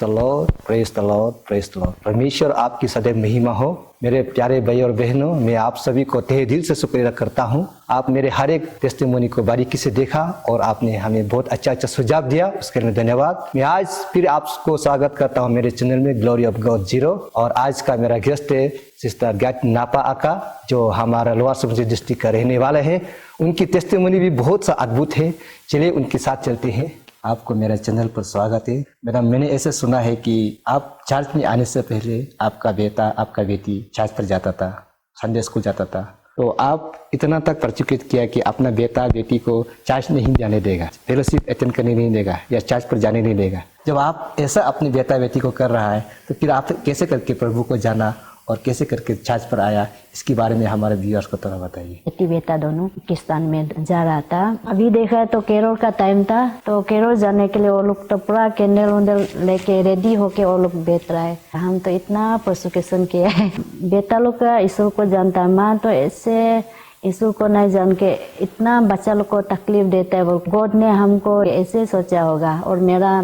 The Lord, praise the Lord, praise the Lord. परमेश्वर आपकी सदैव महिमा हो। मेरे प्यारे भाई और बहनों, मैं आप सभी को तहे दिल से शुक्रिया करता हूं। आप मेरे हर एक टेस्टिमोनी को बारीकी से देखा और आपने हमें बहुत अच्छा सुझाव दिया, उसके लिए धन्यवाद। मैं आज फिर आपको स्वागत करता हूं मेरे चैनल में ग्लोरी ऑफ गॉड जीरो। और आज का मेरा गेस्ट है सिस्टर गैट नापा आका, जो हमारा लोअर सुबनसिरी डिस्ट्रिक्ट का रहने वाले हैं। उनकी टेस्टिमोनी भी बहुत सा अद्भुत है। चलिए उनके साथ चलते हैं। आपको मेरा चैनल पर स्वागत है। मैडम, मैंने ऐसे सुना है कि आप चर्च में आने से पहले आपका बेटा आपका बेटी चर्च पर जाता था, संडे स्कूल जाता था, तो आप इतना तक प्रचुकित किया कि अपना बेटा बेटी को चर्च नहीं जाने देगा, फेलोशिप अटेंड करने नहीं देगा या चर्च पर जाने नहीं देगा। जब आप ऐसा अपने बेटा बेटी को कर रहा है तो फिर आप कैसे करके प्रभु को जाना और कैसे करके चर्च पर आया, इसके बारे में हमारे व्यूअर्स को थोड़ा बताइए। बेटी बेटा दोनों पाकिस्तान में जा रहा था। अभी देखा तो केरल का टाइम था, तो केरल जाने के लिए वो लोग तो पूरा कैंडल वैंडल लेके रेडी होके वो लोग बेच रहा है। हम तो इतना प्रोसिक्यूशन किया है। बेटा लोग का ईश्वर को जानता है, माँ तो ऐसे ईश्वर को नहीं जान के इतना बच्चा लोग को तकलीफ देता है। वो गॉड ने हमको ऐसे सोचा होगा और मेरा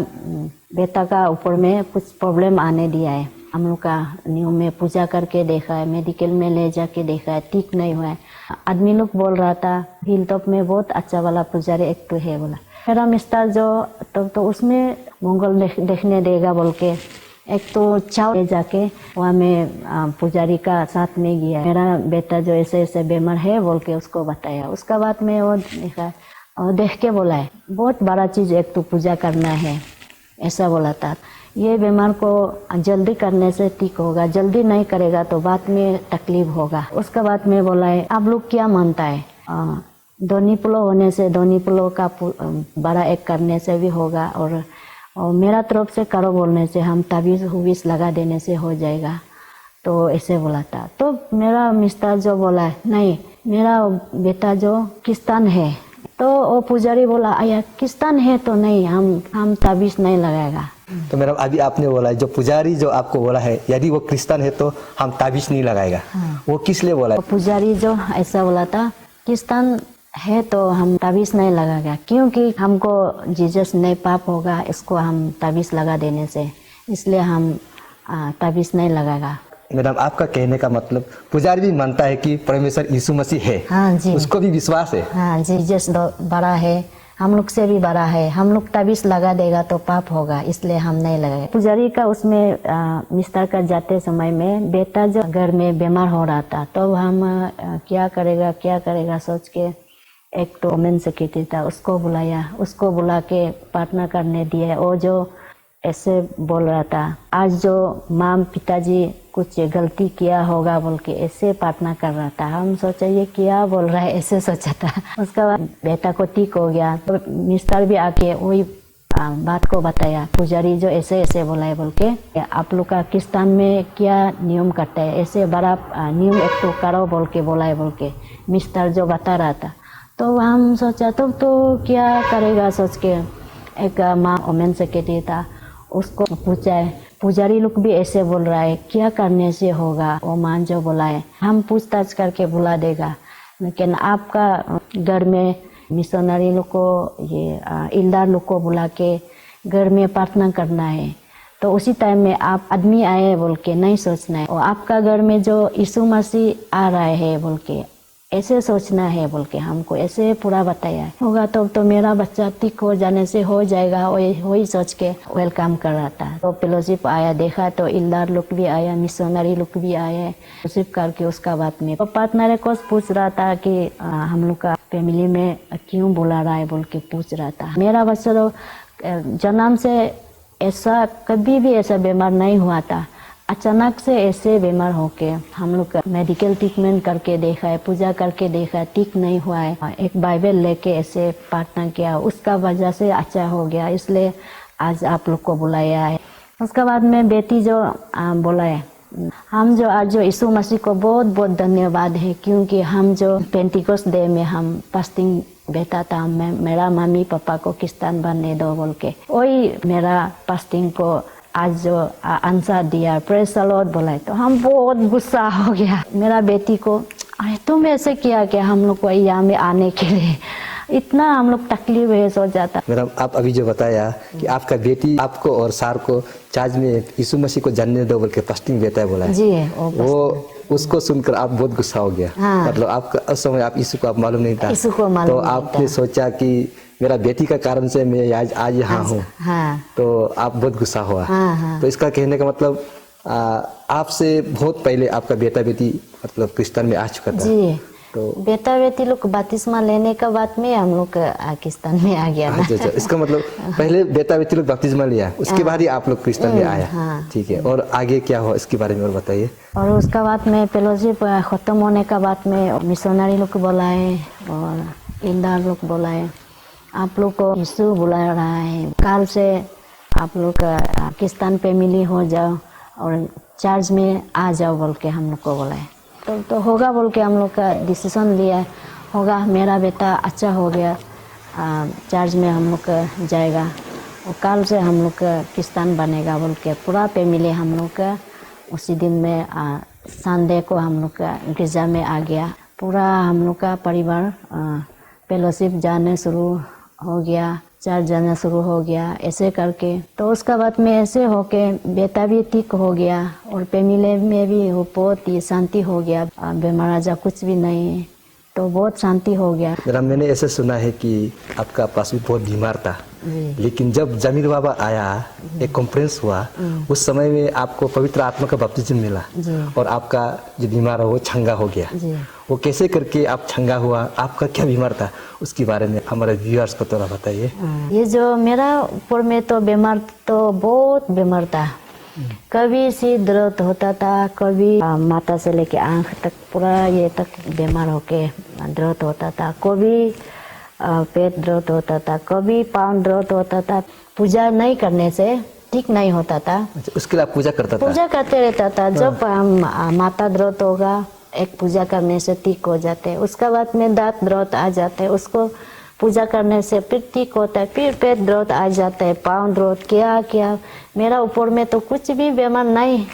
बेटा का ऊपर में कुछ प्रॉब्लम आने दिया है। हम लोग का नियम में पूजा करके देखा है, मेडिकल में ले जाके देखा है, ठीक नहीं हुआ है। आदमी लोग बोल रहा था हिल टॉप में बहुत अच्छा वाला पुजारी एक तो है बोला। मेरा मिस्टर जो तो उसमें मंगल देखने देगा बोल के एक तो चाव ले जाके वहाँ में पुजारी का साथ में गया। मेरा बेटा जो ऐसे ऐसे बीमार है बोल के उसको बताया। उसका बाद में वो देखा और देख के बोला है बहुत बड़ा चीज़ एक तो पूजा करना है, ऐसा बोला था। ये बीमार को जल्दी करने से ठीक होगा, जल्दी नहीं करेगा तो बाद में तकलीफ होगा। उसके बाद में बोला है आप लोग क्या मानता है, दोनी पुलो होने से दोनी पुलो का बड़ा एक करने से भी होगा और मेरा तरफ से करो बोलने से हम ताबीज़ हुबीज़ लगा देने से हो जाएगा, तो ऐसे बोला था। तो मेरा मिस्टर जो बोला है नहीं मेरा बेटा जो किस्तान है, तो वो पुजारी बोला आया किस्तान है तो नहीं हम ताबीज़ नहीं लगाएगा। तो मैडम अभी आपने बोला जो पुजारी जो आपको बोला है यदि वो क्रिश्चियन है तो हम ताबीज नहीं लगाएगा, हाँ। वो किस लिए बोला है? पुजारी जो ऐसा बोला था क्रिश्चियन है तो हम ताबीज़ नहीं लगाएगा, क्योंकि हमको जीसस नहीं पाप होगा इसको हम ताबीज़ लगा देने से, इसलिए हम ताबीज़ नहीं लगाएगा। मैडम आपका कहने का मतलब पुजारी भी मानता है कि परमेश्वर यीशु मसीह है, हाँ जी, उसको भी विश्वास है। हाँ जीसस बड़ा है, हम लोग से भी बड़ा है, हम लोग ताबीज़ लगा देगा तो पाप होगा, इसलिए हम नहीं लगाए। पुजारी का उसमें मिस्टर का जाते समय में बेटा जो घर में बीमार हो रहा था, तो हम क्या करेगा सोच के एक तो वोमेन सेक्रेटरी था उसको बुलाया, उसको बुला के प्रार्थना करने दिए। वो जो ऐसे बोल रहा था आज जो माँ पिताजी कुछ गलती किया होगा बोल के ऐसे प्रार्थना कर रहा था। हम सोचा ये क्या बोल रहा है, ऐसे सोचा था। उसके बाद बेटा को ठीक हो गया तो मिस्टर भी आके वही बात को बताया, पुजारी जो ऐसे ऐसे बोला है बोल के, आप लोग का किस्तान में क्या नियम करता है, ऐसे बड़ा नियम एक तो करो बोल के बोला है बोल के मिस्टर जो बता रहा था। तो हम सोचा तो क्या करेगा सोच के एक माँ वोमेन सेक्रेटरी था उसको पूछा है, पुजारी लोग भी ऐसे बोल रहा है क्या करने से होगा। वो माँ जो बोला है हम पूछताछ करके बुला देगा, लेकिन आपका घर में मिशनरी लोग को ये इल्दार लोग को बुला के घर में प्रार्थना करना है, तो उसी टाइम में आप आदमी आए बोल के नहीं सोचना है, और आपका घर में जो यीशु मसीह आ रहा है बोल के ऐसे सोचना है बोल के हमको ऐसे पूरा बताया होगा। तो मेरा बच्चा ठीक हो जाने से हो जाएगा, वही सोच के वेलकम कर रहा था। तो फेलोशिप आया, देखा तो इल्दार लोग भी आया, मिशनरी लोग भी आए, फेलोशिप करके उसका बाद में पार्टनर को पूछ रहा था कि हम लोग का फैमिली में क्यों बुला रहा है बोल के पूछ रहा था। मेरा बच्चा तो जन्म से ऐसा कभी भी ऐसा बीमार नहीं हुआ था, अचानक से ऐसे बीमार होके हम लोग मेडिकल ट्रीटमेंट करके देखा है, पूजा करके देखा है, ठीक नहीं हुआ है। एक बाइबल लेके ऐसे प्रार्थना किया, उसका वजह से अच्छा हो गया, इसलिए आज आप लोग को बुलाया है। उसके बाद में बेटी जो बोला है हम जो आज जो यीशु मसीह को बहुत बहुत धन्यवाद है, क्योंकि हम जो पेंटिकोस्ट डे में हम फास्टिंग बैठा था, मेरा मम्मी पापा को क्रिश्चियन बनने दो बोल के, वही मेरा फास्टिंग को आज जो आंसर दिया, प्रेज द लॉर्ड बोला है, तो हम बहुत गुस्सा हो गया। मेरा बेटी को अरे तुम ऐसे किया कि हम लोग को यहाँ में आने के लिए इतना हम लोग तकलीफ है हो जाता। मैडम, आप अभी जो बताया कि आपका बेटी आपको और सार को चार्ज में यीशु मसीह को जानने दो बोल के फास्टिंग देता है बोला है। जी वो उसको सुनकर आप बहुत गुस्सा हो गया। हाँ। मतलब आपका उस समय आप यीशु को आप मालूम नहीं था, यीशु को मालूम तो नहीं आपने था। सोचा कि मेरा बेटी का कारण से मैं आज यहाँ हूँ, हाँ तो आप बहुत गुस्सा हुआ। हाँ हाँ। तो इसका कहने का मतलब आपसे बहुत पहले आपका बेटा बेटी मतलब क्रिश्चियन में आ चुका था। जी। तो बेटा बेटी लोग बपतिस्मा लेने का बाद में हम लोग पाकिस्तान में आ गया ना। अच्छा, इसका मतलब पहले बेटा बेटी लोग बपतिस्मा लिया, उसके बाद ही आप लोग क्रिश्चियन में आया। हाँ। ठीक है, और आगे क्या हुआ इसके बारे में और बताइए। और उसका बाद में फेलोशिप ख़त्म होने का बाद में मिशनरी लोग को बुलाए और इंदार लोग बुलाए, आप लोग को यीशु बुला रहा है, काल से आप लोग पाकिस्तान पे मिली हो जाओ और चर्च में आ जाओ बोल के हम लोग को बुलाए। तो होगा बोल के हम लोग का डिसीजन लिया, होगा मेरा बेटा अच्छा हो गया, चर्च में हम लोग जाएगा और काल से हम लोग का पाकिस्तान बनेगा बोल के पूरा पे मिले हम लोग का। उसी दिन में संडे को हम लोग का गिरजा में आ गया, पूरा हम लोग का परिवार फेलोशिप जाने शुरू हो गया, चर्च जाना शुरू हो गया, ऐसे करके। तो उसका बाद में ऐसे होके बेटा भी ठीक हो गया और फैमिली में भी वो बहुत ही शांति हो गया, बीमार आजा कुछ भी नहीं, तो बहुत शांति हो गया। मेरा मैंने ऐसे सुना है कि आपका पास भी बहुत बीमार था, लेकिन जब जमीर बाबा आया, एक कॉन्फ्रेंस हुआ, उस समय में आपको पवित्र आत्मा का बपतिस्म मिला और आपका जो बीमार हो वो छंगा हो गया। वो कैसे करके आप छंगा हुआ, आपका क्या बीमार था, उसके बारे में हमारे व्यूअर्स को थोड़ा बताइए। ये जो मेरा ऊपर में तो बीमार तो बहुत बीमार था, कभी सिर दर्द होता था, कभी माथा से लेके आँख तक पूरा ये तक बीमार होके दर्द होता था, कभी पेट दर्द होता था, कभी पाँव दर्द होता था। पूजा नहीं करने से ठीक नहीं होता था। अच्छा, उसके लिए आप पूजा करता था? पूजा करते रहता था। जब माथा दर्द होगा एक पूजा करने से ठीक हो जाते, उसका बाद में दांत दर्द आ जाते, उसको पूजा करने से फिर ठीक होता है, फिर पेट दर्द आ जाता है, पाँव दर्द, क्या क्या। मेरा ऊपर में तो कुछ भी बीमार नहीं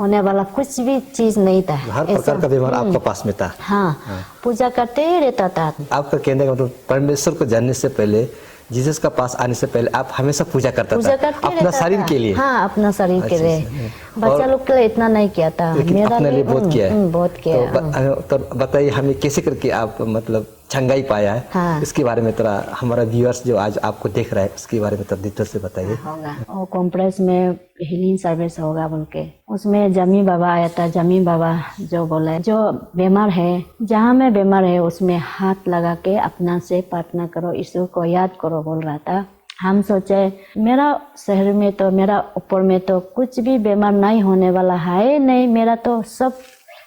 होने वाला, कुछ भी चीज नहीं था। हर प्रकार का बीमार आपका पास में था। हाँ, पूजा करते ही रहता था। आपका कहने का मतलब परमेश्वर को जानने से पहले, जीसस का पास आने से पहले आप हमेशा पूजा करता था अपना शरीर के लिए। हाँ, अपना शरीर के लिए। बच्चा लोग के लिए इतना नहीं किया था, मेरा अपने लिए बहुत किया है। बहुत किया। तो बताइए हमें कैसे करके आप मतलब छंगाई पाया है। हाँ। इसके बारे में थोड़ा हमारा व्यूअर्स जो आज आपको देख रहा है उसके बारे में थोड़ा डिटेल से बताइए। होगा और कॉम्प्लेक्स में हीलिंग सर्विस होगा बोल के, उसमें जमी बाबा आया था। जमी बाबा जो बोले जो बीमार है, जहाँ में बीमार है उसमें हाथ लगा के अपना से प्रार्थना करो, ईश्वर को याद करो बोल रहा था। हम सोचे मेरा शहर में तो, मेरा ऊपर में तो कुछ भी बीमार नहीं होने वाला है नहीं, मेरा तो सब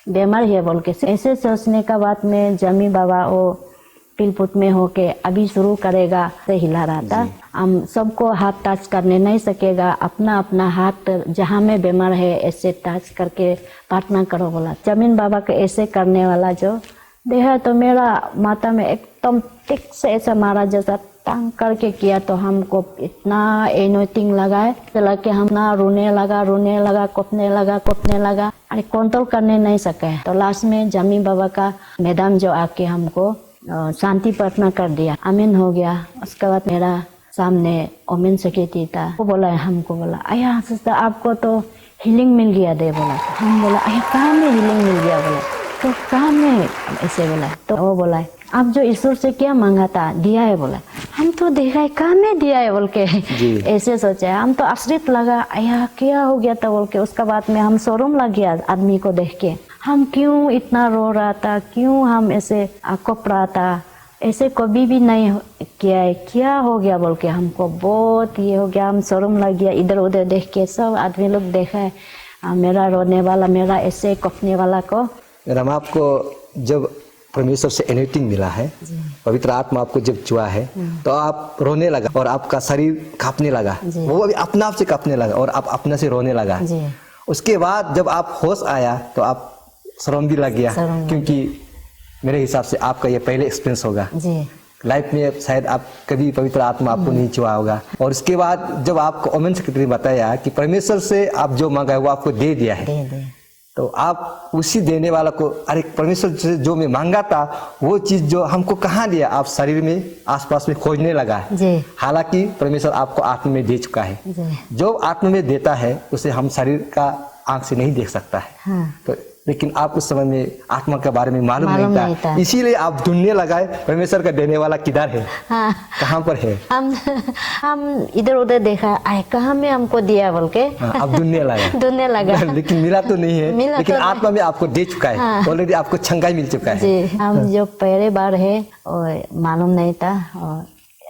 बीमार है बोल के। ऐसे सोचने का बाद में जमी बाबा वो पिलपुट में होके अभी शुरू करेगा से हिला रहा था। हम सबको हाथ टच करने नहीं सकेगा, अपना अपना हाथ जहाँ में बीमार है ऐसे टच करके प्रार्थना करो बोला। जमीन बाबा के ऐसे करने वाला जो देखा तो मेरा माथा में एकदम टिक से ऐसा मारा जैसा टांग करके किया, तो हमको इतना एनोटिंग लगा है, चला के हम ना रोने लगा, कोपने लगा, अरे कंट्रोल करने नहीं सके। तो लास्ट में जमी बाबा का मैडम जो आके हमको शांति प्रार्थना कर दिया, आमीन हो गया। उसके बाद मेरा सामने ओमेन सेक्रेटरी था, वो बोला हमको, बोला आया सिस्टर आपको तो हीलिंग मिल गया दे बोला। हम बोला आया कहाँ में हीलिंग मिल गया, बोला तो कहाँ में, ऐसे बोला। तो वो बोला आप जो ईश्वर से क्या मांगा था दिया है, बोला हम तो देखा है कहाँ में दिया है बोल के। ऐसे सोचा, हम तो आश्रित लगा आया क्या हो गया था बोल के। उसके बाद में हम शोरूम लग गया आदमी को देख के, हम क्यों इतना रो रहा था, क्यों हम ऐसे कप रहा था, ऐसे कभी भी नहीं किया है, क्या हो गया बोल के हमको बहुत ये हो गया। हम शोरूम लग गया, इधर उधर देख के सब आदमी लोग देखा है मेरा रोने वाला, मेरा ऐसे कपने वाला को। मैडम आपको जब परमेश्वर से एनोटिंग मिला है, पवित्र आत्मा आपको जब छुआ है, तो आप रोने लगा और आपका शरीर कांपने लगा, वो अभी अपने आप से कांपने लगा और आप अपने से रोने लगा। उसके बाद जब आप होश आया तो आप शर्म भी लग गया, क्योंकि मेरे हिसाब से आपका ये पहले एक्सपीरियंस होगा लाइफ में, शायद आप कभी पवित्र आत्मा आपको नहीं छुआ होगा। और उसके बाद जब आपको ओमेन सेक्रेटरी बताया कि परमेश्वर से आप जो मांगा है वो आपको दे दिया है, तो आप उसी देने वाला को, अरे परमेश्वर से जो मैं मांगा था वो चीज जो हमको कहाँ दिया, आप शरीर में आसपास में खोजने लगा है। जी। हालांकि परमेश्वर आपको आत्मा में दे चुका है। जी। जो आत्मा में देता है उसे हम शरीर का आंख से नहीं देख सकता है। हाँ। तो लेकिन आप उस समय में आत्मा के बारे में मालूम नहीं नहीं था। था, इसीलिए आप ढूंढने लगाए परमेश्वर का देने वाला किधर है, हाँ। कहाँ पर है। हम इधर उधर देखा, आए कहाँ में हमको दिया बोल के। हाँ, आप ढूंढने लगा ढूंढने लगा लेकिन मिला तो नहीं है, लेकिन आत्मा में आपको दे चुका है। हाँ। ऑलरेडी आपको छंगाई मिल चुका है। जी। हम जो पहले बार है और मालूम नहीं था, और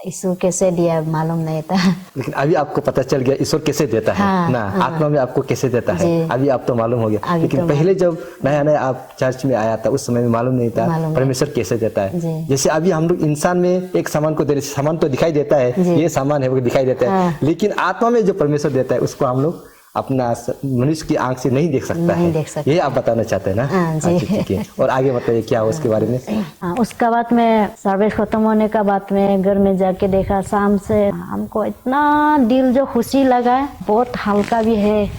ईश्वर कैसे दिया मालूम नहीं था। लेकिन अभी आपको पता चल गया ईश्वर कैसे देता है। हाँ, ना हाँ। आत्मा में आपको कैसे देता है, अभी आप तो मालूम हो गया। लेकिन तो पहले जब नया नया आप चर्च में आया था उस समय में मालूम नहीं था परमेश्वर कैसे देता है। जैसे अभी हम लोग इंसान में एक सामान को दे रहे, सामान तो दिखाई देता है, ये सामान है वो दिखाई देता है। हाँ। लेकिन आत्मा में जो परमेश्वर देता है उसको हम लोग अपना मनुष्य की आंख से नहीं देख सकता नहीं है। देख सकते। ये आप बताना चाहते हैं ना। हाँ, जी। अच्छा, ठीक है। और आगे बताइए क्या हो उसके बारे में। उसका बाद में सर्विस खत्म होने का बाद में घर में जाके देखा, शाम से हमको इतना दिल जो खुशी लगा, बहुत हल्का भी है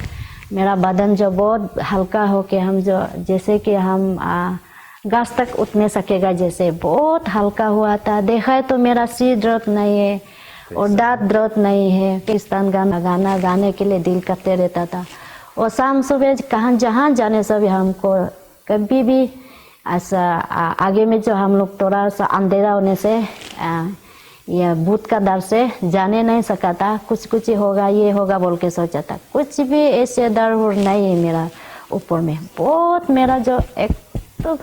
मेरा बदन, जो बहुत हल्का हो के हम जो जैसे कि हम घास तक उठने सकेगा, जैसे बहुत हल्का हुआ था। देखा है तो मेरा सिर दर्द नहीं है और दांत दर्द नहीं है। पाकिस्तान गाना गाने के लिए दिल करते रहता था। और शाम सुबह कहाँ जहाँ जाने से भी हमको कभी भी ऐसा आगे में जो हम लोग थोड़ा सा अंधेरा होने से या भूत का डर से जाने नहीं सका था। कुछ होगा, ये होगा बोल के सोचा था। कुछ भी ऐसे डर नहीं है मेरा ऊपर में। बहुत मेरा जो एक तो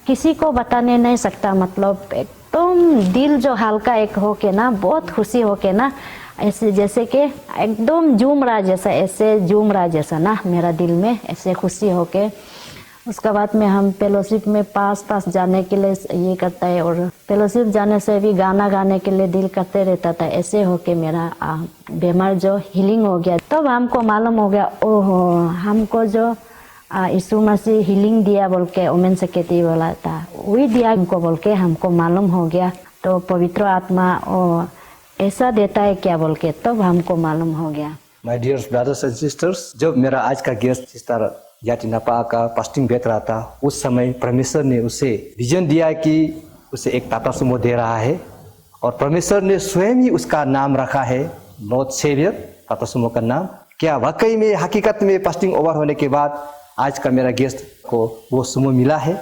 किसी को बताने नहीं सकता, मतलब एकदम दिल जो हल्का एक हो के ना, बहुत खुशी हो के ना, ऐसे जैसे कि एकदम झूम रहा जैसा, ऐसे झूम रहा जैसा ना मेरा दिल में ऐसे खुशी हो के। उसके बाद में हम फेलोशिप में पास जाने के लिए ये करता है, और फेलोशिप जाने से भी गाना गाने के लिए दिल करते रहता था। ऐसे हो के मेरा बीमार जो हीलिंग हो गया। तब हमको मालूम हो गया, ओहो हमको जो यीशु मसीह हीलिंग दिया बोल के ओमेन सेक्रेटरी बोला था, वही दिया हमको बोल के हमको मालूम हो गया। तो पवित्र आत्मा ऐसा देता है क्या बोल के तब हमको मालूम हो गया। My dear brothers and sisters, जब मेरा आज का गेस्ट सिस्टर याटिनापा का फास्टिंग बैठ रहा था, उस समय परमेश्वर ने उसे विजन दिया कि उसे एक टाटा सुमो दे रहा है, और परमेश्वर ने स्वयं ही उसका नाम रखा है लॉर्ड सेवियर, टाटा सुमो का नाम। क्या वाकई में हकीकत में फास्टिंग ओवर होने के बाद आज का मेरा गेस्ट को वो सुमो मिला है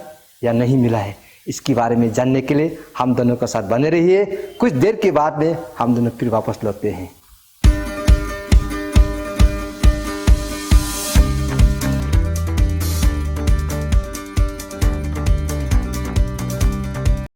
या नहीं मिला है, इसके बारे में जानने के लिए हम दोनों के साथ बने रहिए। कुछ देर के बाद में हम दोनों फिर वापस लौटते हैं।